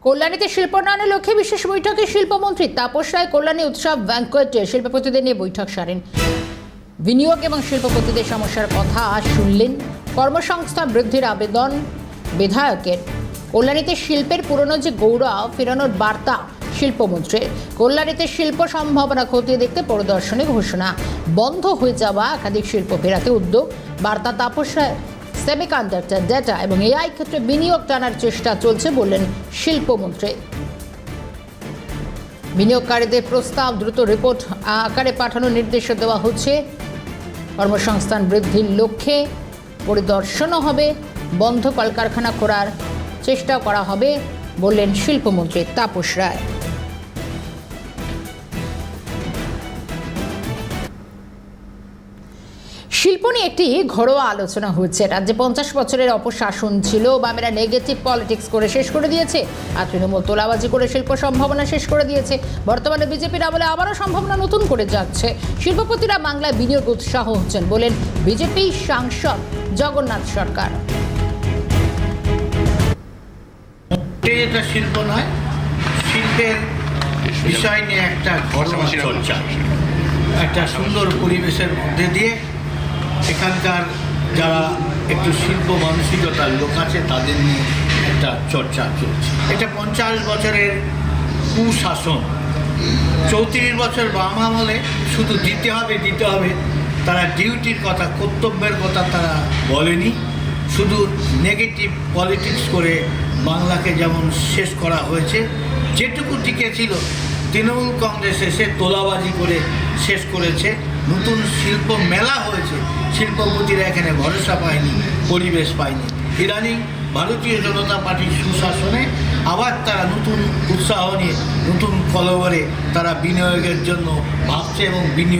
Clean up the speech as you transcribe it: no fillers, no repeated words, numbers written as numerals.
কল্যাণীতে শিল্পোন্নয়নের লক্ষ্যে বিশেষ বৈঠকে শিল্পমন্ত্রী তাপস রায় কল্যাণী উৎসব ব্যাংকোয়েটে শিল্পপতিদের নিয়ে বৈঠক সারেন। বিনিয়োগ এবং শিল্পপতিদের সমস্যার কথা শুনলেন। কর্মসংস্থান বৃদ্ধির আবেদন বিধায়কের। কল্যাণীতে শিল্পের পুরনো যে গৌরব ফেরানোর বার্তা শিল্পমন্ত্রীর। কল্যাণীতে শিল্প সম্ভাবনা খতিয়ে দেখতে পরিদর্শনে ঘোষণা। বন্ধ হয়ে যাওয়া একাধিক শিল্প ফেরাতে উদ্যোগ বার্তা তাপস রায়। সেমিকন্ডাক্টর, ডেটা এবং এআই ক্ষেত্রে বিনিয়োগ টানার চেষ্টা চলছে বললেন শিল্পমন্ত্রী। বিনিয়োগকারীদের প্রস্তাব দ্রুত রিপোর্ট আকারে পাঠানোর নির্দেশ দেওয়া হচ্ছে। কর্মসংস্থান বৃদ্ধির লক্ষ্যে পরিদর্শনও হবে। বন্ধ কলকারখানা খোলার চেষ্টাও করা হবে বললেন শিল্পমন্ত্রী তাপস রায়। শিল্প নিয়ে একটি ঘরোয়া আলোচনা হচ্ছে। রাজ্যে 50 বছরের অপশাসন ছিল। বামেরা নেগেটিভ পলিটিক্স করে শেষ করে দিয়েছে, আর তৃণমূল তোলাবাজি করে শিল্প সম্ভাবনা শেষ করে দিয়েছে। বর্তমানে বিজেপির আমলে আবারও সম্ভাবনা নতুন করে যাচ্ছে। শিল্পপতিরা বাংলায় বিনিয়োগ উৎসাহ হচ্ছেন বলেন বিজেপি সাংসদ জগন্নাথ সরকার। এটা শিল্প নয়, শিল্পের বিষয় নিয়ে একটা ঘরোয়া চর্চা, একটা সুন্দর পরিবেশের মধ্যে দিয়ে এখানকার যারা একটু শিল্প মানসিকতার লোক আছে তাদের নিয়ে একটা চর্চা চলছে। এটা 50 বছরের কুশাসন, 34 বছর বাম আমলে শুধু দিতে হবে, তারা ডিউটির কথা, কর্তব্যের কথা তারা বলেনি। শুধু নেগেটিভ পলিটিক্স করে বাংলাকে যেমন শেষ করা হয়েছে, যেটুকু টিকেছিল তৃণমূল কংগ্রেস এসে তোলাবাজি করে শেষ করেছে। নতুন শিল্প মেলা হয়েছে, শিল্পপতিরা এখানে ভরসা পায়নি, পরিবেশ পায়নি। ইদানিং ভারতীয় জনতা পার্টির সুশাসনে আবার তারা নতুন উৎসাহ নিয়ে নতুন কলবরে তারা বিনিয়োগের জন্য ভাবছে এবং বিনিয়োগ